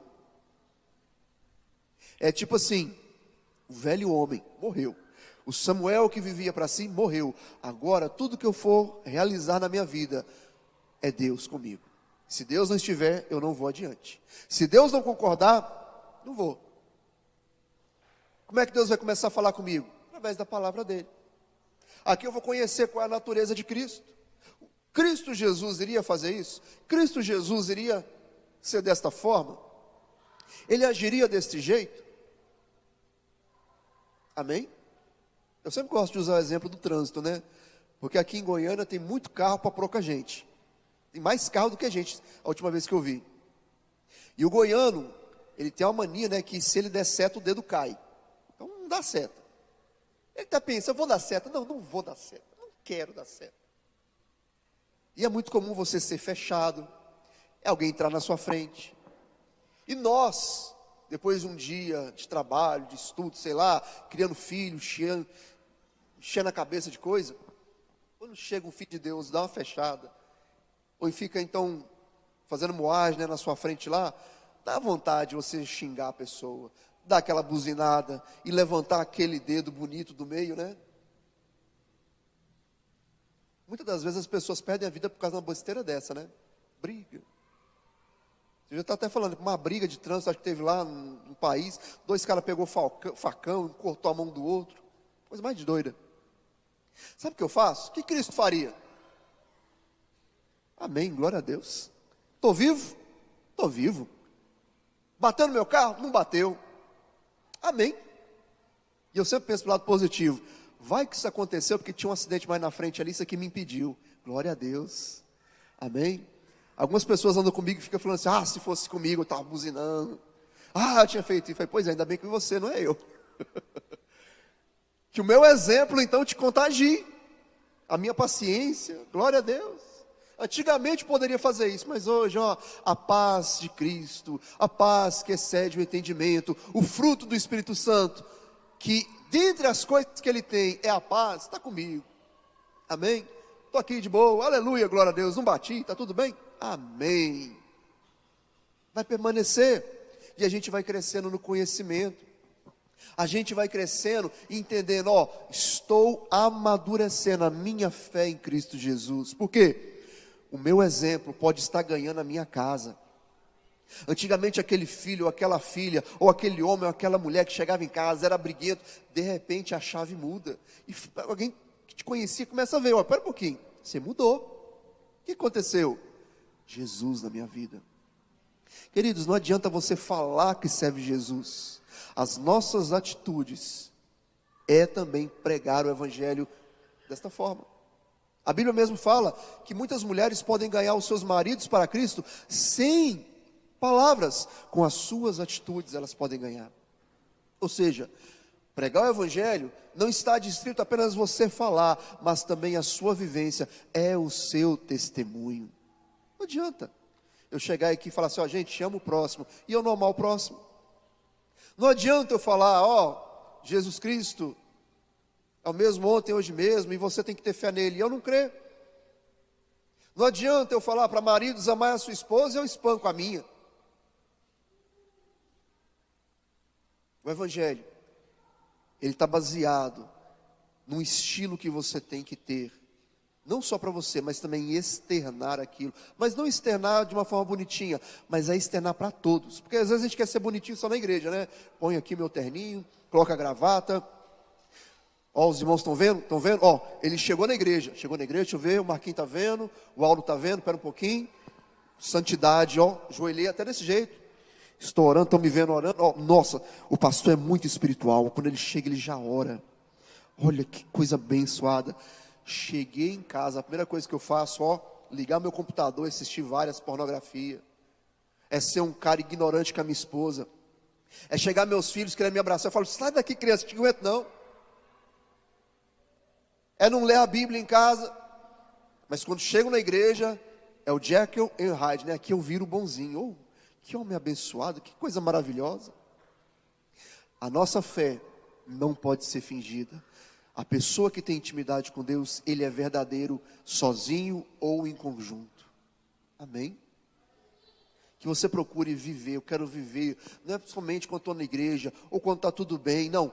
É tipo assim, o velho homem morreu, o Samuel que vivia para si morreu. Agora tudo que eu for realizar na minha vida é Deus comigo. Se Deus não estiver, eu não vou adiante. Se Deus não concordar, não vou. Como é que Deus vai começar a falar comigo? Através da palavra dele. Aqui eu vou conhecer qual é a natureza de Cristo. Cristo Jesus iria fazer isso? Cristo Jesus iria ser desta forma? Ele agiria deste jeito? Amém? Eu sempre gosto de usar o exemplo do trânsito, né? Porque aqui em Goiânia tem muito carro para pouca gente. Tem mais carro do que gente, a última vez que eu vi. E o goiano, ele tem uma mania, né? Que se ele der seta, o dedo cai. Então não dá seta. Ele está pensando, eu vou dar seta. Não, não vou dar seta. Não quero dar seta. E é muito comum você ser fechado, alguém entrar na sua frente. E nós, depois de um dia de trabalho, de estudo, sei lá, criando filho, enchendo a cabeça de coisa, quando chega um filho de Deus, dá uma fechada, ou fica então fazendo moagem, né, na sua frente lá, dá vontade de você xingar a pessoa, dar aquela buzinada e levantar aquele dedo bonito do meio, né? Muitas das vezes as pessoas perdem a vida por causa de uma besteira dessa, né? Briga. Você já está até falando, uma briga de trânsito, acho que teve lá no país, 2 caras pegou facão, cortou a mão do outro, coisa mais de doida. Sabe o que eu faço? O que Cristo faria? Amém, glória a Deus. Estou vivo? Estou vivo. Bateu no meu carro? Não bateu. Amém. E eu sempre penso pelo lado positivo. Vai que isso aconteceu porque tinha um acidente mais na frente ali, isso aqui me impediu. Glória a Deus. Amém. Algumas pessoas andam comigo e ficam falando assim, se fosse comigo eu estava buzinando. Eu tinha feito isso. Eu falei, pois é, ainda bem que você, não é eu. Que o meu exemplo então te contagie. A minha paciência, glória a Deus. Antigamente poderia fazer isso, mas hoje, a paz de Cristo, a paz que excede o entendimento, o fruto do Espírito Santo, que dentre as coisas que Ele tem é a paz, está comigo. Amém? estou aqui de boa, aleluia, glória a Deus, não bati, está tudo bem? Amém. Vai permanecer, e a gente vai crescendo no conhecimento, a gente vai crescendo, entendendo, estou amadurecendo a minha fé em Cristo Jesus. Por quê? O meu exemplo pode estar ganhando a minha casa. Antigamente aquele filho, ou aquela filha, ou aquele homem, ou aquela mulher que chegava em casa, era briguento, de repente a chave muda, e alguém que te conhecia começa a ver, espera um pouquinho, você mudou, o que aconteceu? Jesus na minha vida. Queridos, não adianta você falar que serve Jesus, as nossas atitudes é também pregar o evangelho desta forma. A Bíblia mesmo fala que muitas mulheres podem ganhar os seus maridos para Cristo sem palavras, com as suas atitudes elas podem ganhar. Ou seja, pregar o evangelho não está distrito apenas você falar, mas também a sua vivência, é o seu testemunho. Não adianta eu chegar aqui e falar assim, gente, amo o próximo, e eu não amar o próximo. Não adianta eu falar, Jesus Cristo é o mesmo ontem, hoje mesmo, e você tem que ter fé nele, e eu não creio. Não adianta eu falar para maridos amar a sua esposa e eu espanco a minha. O evangelho, ele está baseado num estilo que você tem que ter, não só para você, mas também externar aquilo, mas não externar de uma forma bonitinha, mas é externar para todos, porque às vezes a gente quer ser bonitinho só na igreja, né? Põe aqui meu terninho, coloca a gravata, os irmãos estão vendo? Estão vendo? Ele chegou na igreja, deixa eu ver, o Marquinhos está vendo, o Aldo está vendo, espera um pouquinho, santidade, joelhei até desse jeito, estou orando, estão me vendo orando, nossa, o pastor é muito espiritual, quando ele chega ele já ora, olha que coisa abençoada. Cheguei em casa, a primeira coisa que eu faço, ligar meu computador, assistir várias pornografias, é ser um cara ignorante com a minha esposa, é chegar meus filhos querendo me abraçar, eu falo, sai daqui criança, não aguento não, é não ler a Bíblia em casa, mas quando chego na igreja, é o Jekyll e Hyde, né? Aqui eu viro bonzinho, que homem abençoado, que coisa maravilhosa. A nossa fé não pode ser fingida. A pessoa que tem intimidade com Deus, ele é verdadeiro, sozinho ou em conjunto. Amém? Que você procure viver, eu quero viver, não é somente quando estou na igreja, ou quando está tudo bem, não.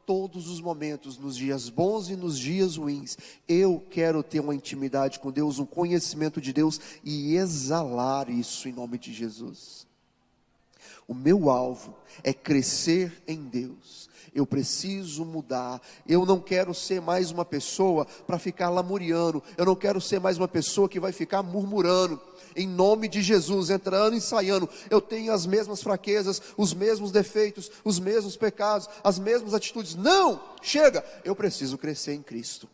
Todos os momentos, nos dias bons e nos dias ruins, eu quero ter uma intimidade com Deus, um conhecimento de Deus, e exalar isso em nome de Jesus. O meu alvo é crescer em Deus. Eu preciso mudar. Eu não quero ser mais uma pessoa para ficar lamuriando. Eu não quero ser mais uma pessoa que vai ficar murmurando. Em nome de Jesus, entrando e saindo. Eu tenho as mesmas fraquezas, os mesmos defeitos, os mesmos pecados, as mesmas atitudes. Não! Chega! Eu preciso crescer em Cristo.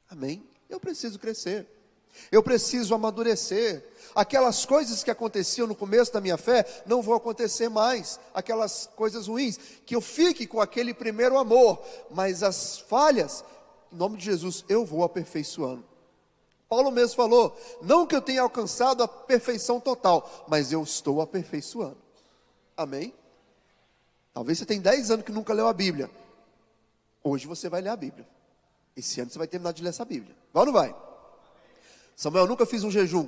Amém? Eu preciso crescer. Eu preciso amadurecer. Aquelas coisas que aconteciam no começo da minha fé não vão acontecer mais. Aquelas coisas ruins, que eu fique com aquele primeiro amor, mas as falhas, em nome de Jesus, eu vou aperfeiçoando. Paulo mesmo falou, não que eu tenha alcançado a perfeição total, mas eu estou aperfeiçoando. Amém? Talvez você tenha 10 anos que nunca leu a Bíblia. Hoje você vai ler a Bíblia. Esse ano você vai terminar de ler essa Bíblia. Vai ou não vai? Samuel, eu nunca fiz um jejum.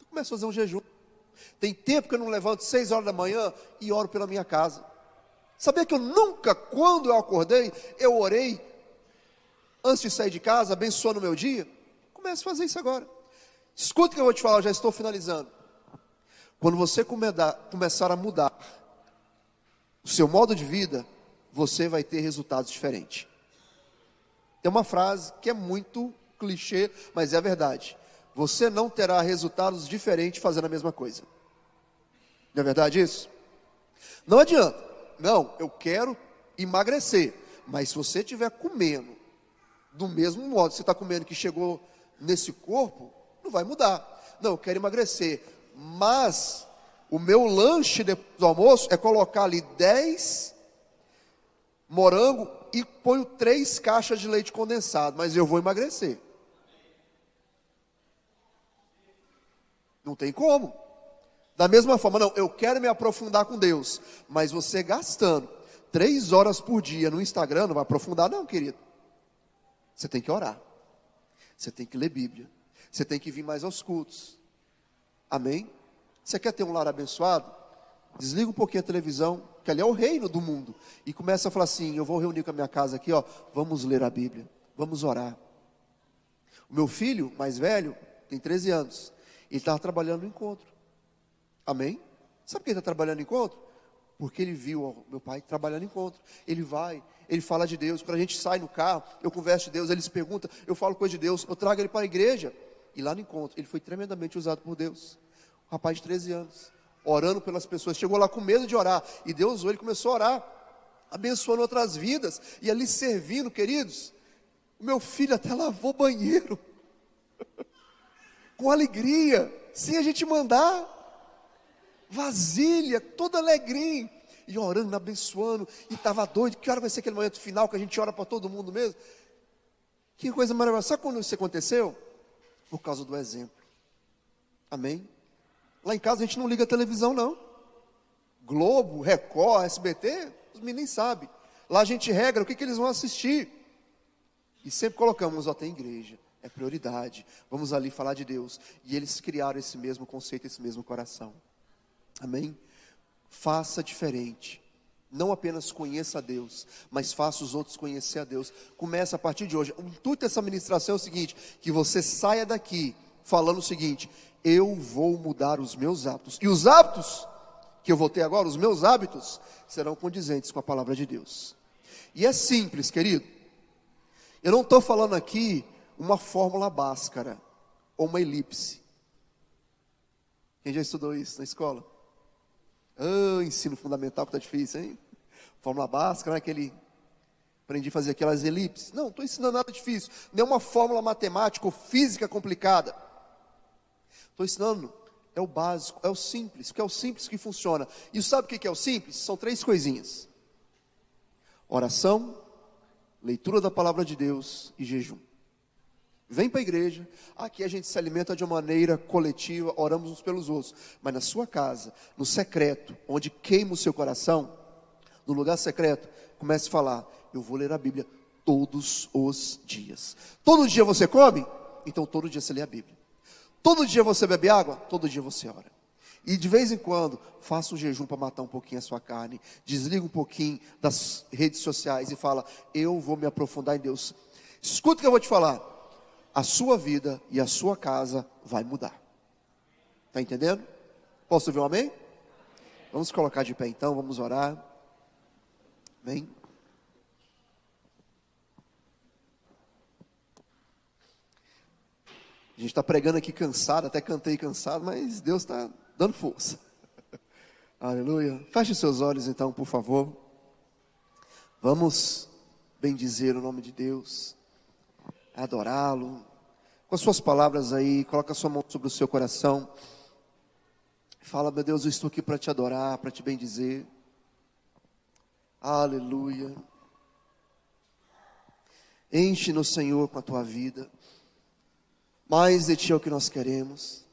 Começo a fazer um jejum. Tem tempo que eu não levanto 6 horas da manhã e oro pela minha casa. Sabia que eu nunca, quando eu acordei, eu orei antes de sair de casa, abençoando o meu dia? Começo a fazer isso agora. Escuta o que eu vou te falar, eu já estou finalizando. Quando você começar a mudar o seu modo de vida, você vai ter resultados diferentes. Tem uma frase que é muito clichê, mas é a verdade. Você não terá resultados diferentes fazendo a mesma coisa. Não é verdade isso? Não adianta. Não, eu quero emagrecer. Mas se você estiver comendo do mesmo modo que você está comendo que chegou nesse corpo, não vai mudar. Não, eu quero emagrecer. Mas o meu lanche depois do almoço é colocar ali 10 morango e ponho 3 caixas de leite condensado. Mas eu vou emagrecer. Não tem como. Da mesma forma, não, eu quero me aprofundar com Deus, mas você gastando 3 horas por dia no Instagram, não vai aprofundar não, querido. Você tem que orar. Você tem que ler Bíblia. Você tem que vir mais aos cultos. Amém? Você quer ter um lar abençoado? Desliga um pouquinho a televisão, que ali é o reino do mundo. E começa a falar assim, eu vou reunir com a minha casa aqui, ó, vamos ler a Bíblia, vamos orar. O meu filho, mais velho, tem 13 anos. Ele estava trabalhando no encontro. Amém? Sabe por que ele está trabalhando no encontro? Porque ele viu ó, meu pai trabalhando em encontro. Ele vai, ele fala de Deus. Quando a gente sai no carro, eu converso de Deus, ele se pergunta, eu falo coisa de Deus, eu trago ele para a igreja. E lá no encontro, ele foi tremendamente usado por Deus. Um rapaz de 13 anos, orando pelas pessoas. Chegou lá com medo de orar. E Deus usou, ele começou a orar, abençoando outras vidas. E ali servindo, queridos. O meu filho até lavou banheiro. Com alegria, sem a gente mandar. Vasilha, todo alegrinho. E orando, abençoando. E estava doido. Que hora vai ser aquele momento final que a gente ora para todo mundo mesmo? Que coisa maravilhosa. Sabe quando isso aconteceu? Por causa do exemplo. Amém? Lá em casa a gente não liga a televisão não. Globo, Record, SBT, os meninos nem sabem. Lá a gente regra o que eles vão assistir. E sempre colocamos, ó, tem igreja, é prioridade. Vamos ali falar de Deus. E eles criaram esse mesmo conceito, esse mesmo coração. Amém? Faça diferente. Não apenas conheça a Deus, mas faça os outros conhecer a Deus. Começa a partir de hoje. O intuito dessa ministração é o seguinte, que você saia daqui falando o seguinte, eu vou mudar os meus hábitos. E os hábitos que eu vou ter agora, os meus hábitos, serão condizentes com a palavra de Deus. E é simples, querido. Eu não estou falando aqui uma fórmula báscara, ou uma elipse. Quem já estudou isso na escola? Ensino fundamental que está difícil, hein? Fórmula básica, não é aquele... Aprendi a fazer aquelas elipses. Não estou ensinando nada difícil. Não é uma fórmula matemática ou física complicada. Estou ensinando, é o básico, é o simples, porque é o simples que funciona. E sabe o que é o simples? São 3 coisinhas. Oração, leitura da palavra de Deus e jejum. Vem para a igreja, aqui a gente se alimenta de uma maneira coletiva, oramos uns pelos outros. Mas na sua casa, no secreto, onde queima o seu coração, no lugar secreto, comece a falar, eu vou ler a Bíblia todos os dias. Todo dia você come? Então todo dia você lê a Bíblia. Todo dia você bebe água? Todo dia você ora. E de vez em quando, faça um jejum para matar um pouquinho a sua carne. Desliga um pouquinho das redes sociais e fala, eu vou me aprofundar em Deus. Escuta o que eu vou te falar. A sua vida e a sua casa vai mudar. Está entendendo? Posso ouvir um amém? Vamos colocar de pé então, vamos orar. Amém? A gente está pregando aqui cansado, até cantei cansado, mas Deus está dando força. Aleluia. Feche seus olhos então, por favor. Vamos bendizer o nome de Deus. Adorá-lo, com as suas palavras aí, coloca a sua mão sobre o seu coração, fala, meu Deus, eu estou aqui para te adorar, para te bendizer, aleluia, enche-nos, Senhor, com a tua vida, mais de ti é o que nós queremos,